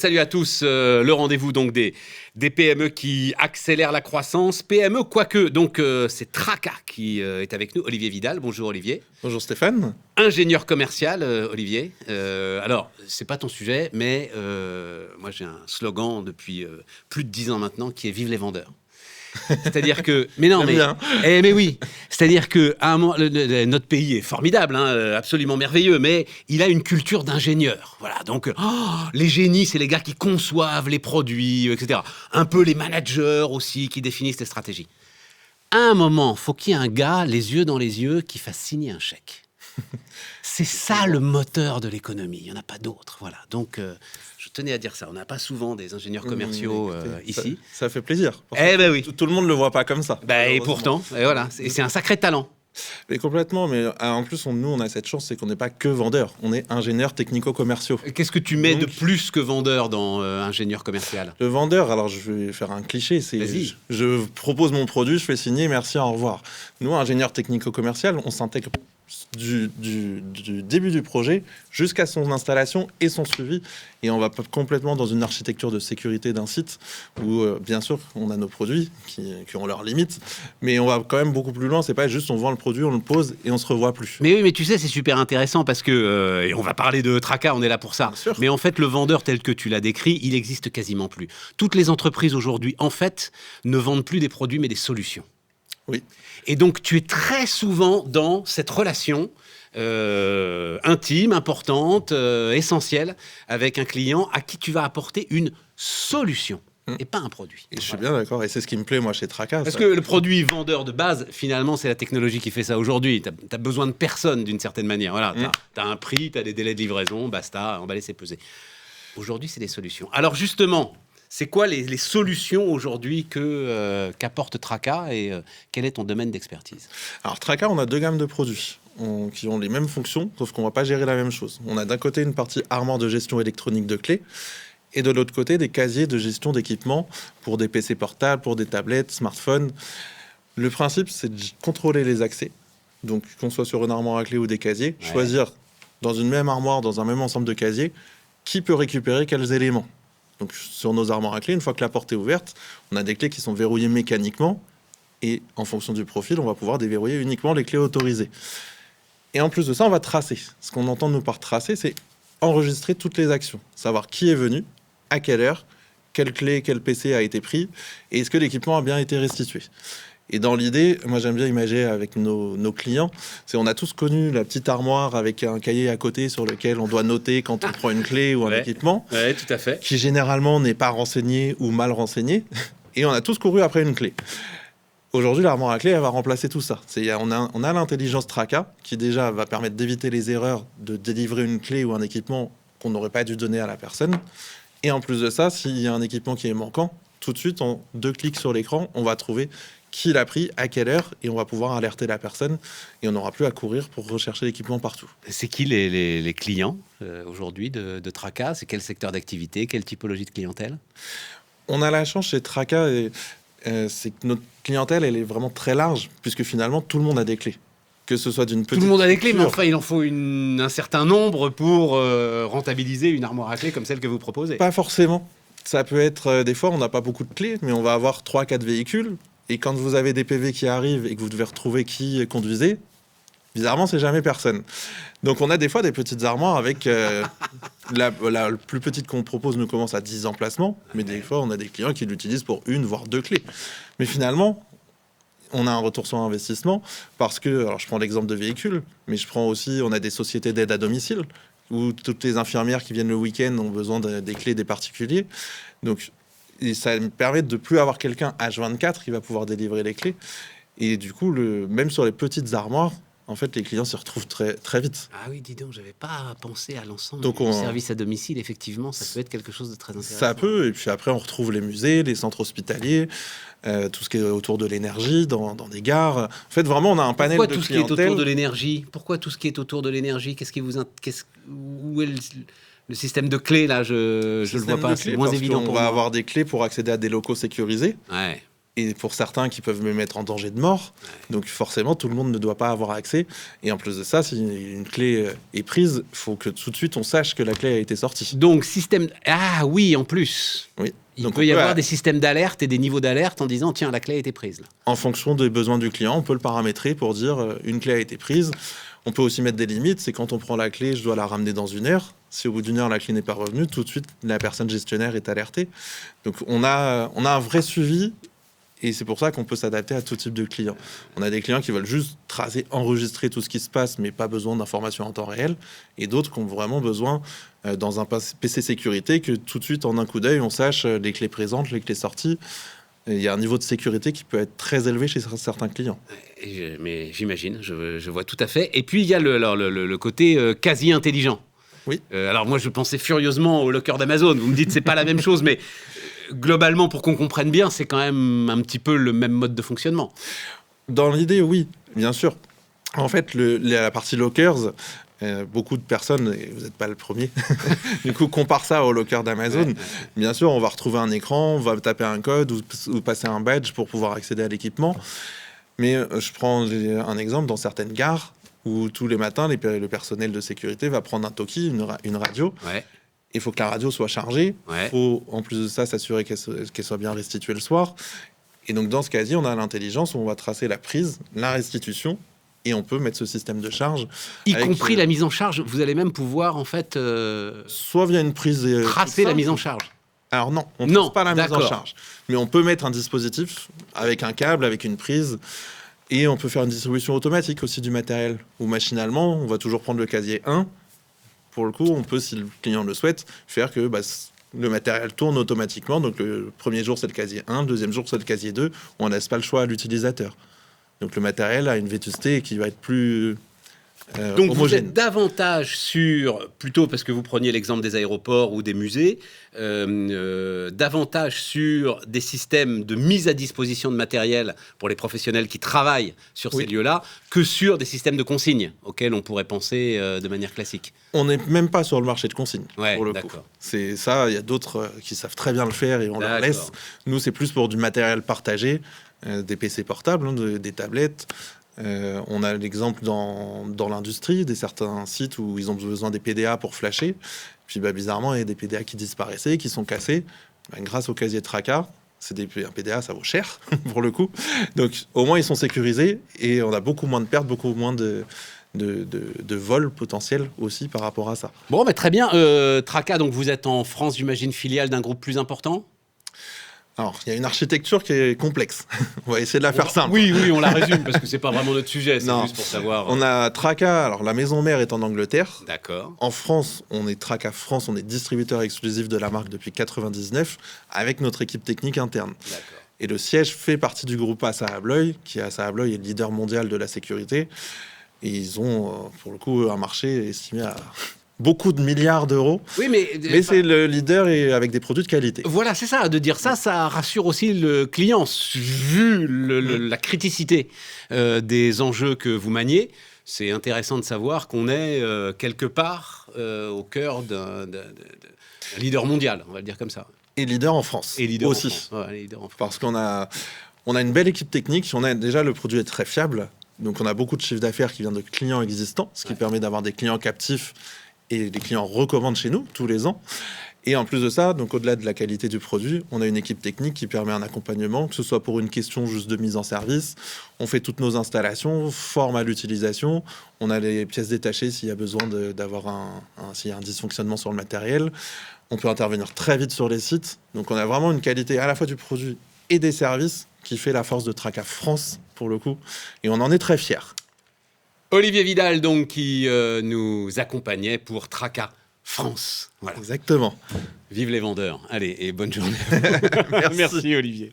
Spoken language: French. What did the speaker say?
Salut à tous, le rendez-vous donc des PME qui accélèrent la croissance. PME, quoique, donc c'est Traca qui est avec nous. Olivier Vidal, bonjour Olivier. Bonjour Stéphane. Ingénieur commercial, Olivier. Alors, c'est pas ton sujet, mais moi j'ai un slogan depuis plus de 10 ans maintenant qui est « Vive les vendeurs ». C'est-à-dire que, mais oui, c'est-à-dire que à un moment, notre pays est formidable, absolument merveilleux, mais il a une culture d'ingénieur. Voilà, donc les génies, c'est les gars qui conçoivent les produits, etc. Un peu les managers aussi qui définissent les stratégies. À un moment, faut qu'il y ait un gars, les yeux dans les yeux, qui fasse signer un chèque. C'est ça le moteur de l'économie. Il n'y en a pas d'autre. Voilà. Donc, je tenais à dire ça. On n'a pas souvent des ingénieurs commerciaux ici. Ça fait plaisir. Oui. Tout le monde ne le voit pas comme ça. Et pourtant, voilà. C'est un sacré talent. Mais complètement. Mais en plus, nous, on a cette chance, c'est qu'on n'est pas que vendeurs. On est ingénieurs technico-commerciaux. Qu'est-ce que tu mets de plus que vendeur dans ingénieur commercial ? Le vendeur, alors je vais faire un cliché. Je propose mon produit, je fais signer, merci, au revoir. Nous, ingénieurs technico-commercial, on s'intègre du début du projet jusqu'à son installation et son suivi. Et on va complètement dans une architecture de sécurité d'un site où, bien sûr, on a nos produits qui ont leurs limites, mais on va quand même beaucoup plus loin. C'est pas juste on vend le produit, on le pose et on se revoit plus. Mais oui, mais tu sais, c'est super intéressant parce que, et on va parler de Traca, on est là pour ça. Mais en fait, le vendeur tel que tu l'as décrit, il existe quasiment plus. Toutes les entreprises aujourd'hui, en fait, ne vendent plus des produits mais des solutions. Oui. Et donc, tu es très souvent dans cette relation intime, importante, essentielle, avec un client à qui tu vas apporter une solution et pas un produit. Et je suis bien d'accord, et c'est ce qui me plaît, moi, chez Traca. Parce que le produit vendeur de base, finalement, c'est la technologie qui fait ça aujourd'hui. Tu as besoin de personne, d'une certaine manière. Voilà, tu as un prix, tu as des délais de livraison, basta, emballer, c'est pesé. Aujourd'hui, c'est des solutions. Alors, justement... C'est quoi les solutions aujourd'hui qu'apporte Traca et quel est ton domaine d'expertise ? Alors Traca, on a deux gammes de produits qui ont les mêmes fonctions, sauf qu'on ne va pas gérer la même chose. On a d'un côté une partie armoire de gestion électronique de clés et de l'autre côté des casiers de gestion d'équipements pour des PC portables, pour des tablettes, smartphones. Le principe, c'est de contrôler les accès. Donc qu'on soit sur une armoire à clés ou des casiers, choisir dans une même armoire, dans un même ensemble de casiers, qui peut récupérer quels éléments. Donc, sur nos armoires à clés, une fois que la porte est ouverte, on a des clés qui sont verrouillées mécaniquement et en fonction du profil, on va pouvoir déverrouiller uniquement les clés autorisées. Et en plus de ça, on va tracer. Ce qu'on entend nous par tracer, c'est enregistrer toutes les actions, savoir qui est venu, à quelle heure, quelle clé, quel PC a été pris et est-ce que l'équipement a bien été restitué. Et dans l'idée, moi j'aime bien imager avec nos clients, on a tous connu la petite armoire avec un cahier à côté sur lequel on doit noter quand on prend une clé ou un équipement, tout à fait. Qui généralement n'est pas renseigné ou mal renseigné, et on a tous couru après une clé. Aujourd'hui, l'armoire à clé, elle va remplacer tout ça. On a l'intelligence Traca qui déjà va permettre d'éviter les erreurs de délivrer une clé ou un équipement qu'on n'aurait pas dû donner à la personne. Et en plus de ça, s'il y a un équipement qui est manquant, tout de suite, en 2 clics sur l'écran, on va trouver qui l'a pris, à quelle heure, et on va pouvoir alerter la personne, et on n'aura plus à courir pour rechercher l'équipement partout. C'est qui les clients aujourd'hui de Traca ? C'est quel secteur d'activité ? Quelle typologie de clientèle ? On a la chance chez Traca, c'est que notre clientèle, elle est vraiment très large, puisque finalement, tout le monde a des clés. Que ce soit d'une petite... Tout le monde a des clés, mais enfin, il en faut un certain nombre pour rentabiliser une armoire à clés comme celle que vous proposez. Pas forcément. Ça peut être, des fois, on n'a pas beaucoup de clés, mais on va avoir 3-4 véhicules. Et quand vous avez des PV qui arrivent et que vous devez retrouver qui conduisait, bizarrement, c'est jamais personne. Donc, on a des fois des petites armoires avec... la plus petite qu'on propose nous commence à 10 emplacements, mais des fois, on a des clients qui l'utilisent pour 1 voire 2 clés. Mais finalement, on a un retour sur investissement parce que... Alors, je prends l'exemple de véhicules, mais je prends aussi... On a des sociétés d'aide à domicile où toutes les infirmières qui viennent le week-end ont besoin des clés des particuliers. Donc... Et ça me permet de ne plus avoir quelqu'un H24 qui va pouvoir délivrer les clés. Et du coup, même sur les petites armoires, en fait, les clients se retrouvent très, très vite. Ah oui, dis donc, je n'avais pas pensé à l'ensemble du service à domicile. Effectivement, ça peut être quelque chose de très intéressant. Ça peut, et puis après, on retrouve les musées, les centres hospitaliers, tout ce qui est autour de l'énergie, dans des gares. En fait, vraiment, on a un panel de clientèle. Pourquoi tout ce qui est autour de l'énergie ? Pourquoi tout ce qui est autour de l'énergie ? Où est le système de clés, là, je le vois pas, c'est moins évident pour moi. On va avoir des clés pour accéder à des locaux sécurisés. Ouais. et pour certains qui peuvent me mettre en danger de mort. Donc forcément, tout le monde ne doit pas avoir accès. Et en plus de ça, si une clé est prise, il faut que tout de suite on sache que la clé a été sortie. Donc système... Ah oui, en plus. Oui. Il peut y avoir des systèmes d'alerte et des niveaux d'alerte en disant tiens, la clé a été prise. Là. En fonction des besoins du client, on peut le paramétrer pour dire une clé a été prise. On peut aussi mettre des limites. C'est quand on prend la clé, je dois la ramener dans 1 heure. Si au bout d'1 heure, la clé n'est pas revenue, tout de suite, la personne gestionnaire est alertée. Donc on a un vrai suivi. Et c'est pour ça qu'on peut s'adapter à tout type de clients. On a des clients qui veulent juste tracer, enregistrer tout ce qui se passe, mais pas besoin d'informations en temps réel. Et d'autres qui ont vraiment besoin, dans un PC sécurité, que tout de suite, en un coup d'œil, on sache les clés présentes, les clés sorties. Et il y a un niveau de sécurité qui peut être très élevé chez certains clients. Mais j'imagine, je vois tout à fait. Et puis, il y a le côté quasi intelligent. Oui. Alors moi, je pensais furieusement au locker d'Amazon. Vous me dites, c'est pas la même chose, mais... Globalement, pour qu'on comprenne bien, c'est quand même un petit peu le même mode de fonctionnement. Dans l'idée, oui, bien sûr. En fait, la partie lockers, beaucoup de personnes, et vous n'êtes pas le premier, du coup, comparent ça au locker d'Amazon. Bien sûr, on va retrouver un écran, on va taper un code ou passer un badge pour pouvoir accéder à l'équipement. Mais je prends un exemple dans certaines gares où tous les matins, le personnel de sécurité va prendre un talkie, une radio. Ouais. Il faut que la radio soit chargée. Il faut, en plus de ça, s'assurer qu'elle soit bien restituée le soir. Et donc, dans ce cas-ci, on a l'intelligence où on va tracer la prise, la restitution, et on peut mettre ce système de charge. Y compris la mise en charge. Vous allez même pouvoir, en fait... soit via une prise... tracer la mise en charge. Alors non, on ne trace pas la mise en charge. Mais on peut mettre un dispositif avec un câble, avec une prise... Et on peut faire une distribution automatique aussi du matériel. Ou machinalement, on va toujours prendre le casier 1... Pour le coup, on peut, si le client le souhaite, faire que le matériel tourne automatiquement. Donc, le premier jour, c'est le casier 1, le deuxième jour, c'est le casier 2. On ne laisse pas le choix à l'utilisateur. Donc, le matériel a une vétusté qui va être plus donc, homogène. vous êtes davantage sur, plutôt parce que vous preniez l'exemple des aéroports ou des musées, davantage sur des systèmes de mise à disposition de matériel pour les professionnels qui travaillent sur ces lieux-là, que sur des systèmes de consigne auxquels on pourrait penser de manière classique. On n'est même pas sur le marché de consigne, pour le coup. C'est ça, il y a d'autres qui savent très bien le faire et on leur laisse. Nous, c'est plus pour du matériel partagé, des PC portables, des tablettes. On a l'exemple dans l'industrie, certains sites où ils ont besoin des PDA pour flasher. Puis bizarrement, il y a des PDA qui disparaissaient, qui sont cassés. Grâce au casier Traca, un PDA, ça vaut cher pour le coup. Donc au moins, ils sont sécurisés et on a beaucoup moins de pertes, beaucoup moins de vols potentiels aussi par rapport à ça. Bon, très bien. Traca, donc vous êtes en France, j'imagine, filiale d'un groupe plus important ? Alors, il y a une architecture qui est complexe. On va essayer de la faire simple. Oui, on la résume, parce que c'est pas vraiment notre sujet, c'est juste pour savoir. On a Traca, alors la maison mère est en Angleterre. D'accord. En France, on est Traca France, on est distributeur exclusif de la marque depuis 1999, avec notre équipe technique interne. D'accord. Et le siège fait partie du groupe ASSA ABLOY, qui ASSA ABLOY est le leader mondial de la sécurité. Et ils ont, pour le coup, un marché estimé à... beaucoup de milliards d'euros. Oui, mais c'est le leader et avec des produits de qualité. Voilà, c'est ça. De dire ça, ça rassure aussi le client. Vu la criticité des enjeux que vous maniez, c'est intéressant de savoir qu'on est quelque part au cœur d'un leader mondial, on va le dire comme ça. Et leader en France. Et leader aussi. En France. Ouais, leader en France. Parce qu'on a une belle équipe technique. Déjà, le produit est très fiable. Donc, on a beaucoup de chiffre d'affaires qui vient de clients existants, ce qui permet d'avoir des clients captifs. Et les clients recommandent chez nous tous les ans. Et en plus de ça, donc au-delà de la qualité du produit, on a une équipe technique qui permet un accompagnement, que ce soit pour une question juste de mise en service. On fait toutes nos installations, forme à l'utilisation. On a les pièces détachées s'il y a besoin d'avoir s'il y a un dysfonctionnement sur le matériel. On peut intervenir très vite sur les sites. Donc on a vraiment une qualité à la fois du produit et des services qui fait la force de Traca France, pour le coup. Et on en est très fiers. Olivier Vidal, donc, qui nous accompagnait pour Traca France. Voilà. Exactement. Vive les vendeurs. Allez, et bonne journée. Merci. Merci, Olivier.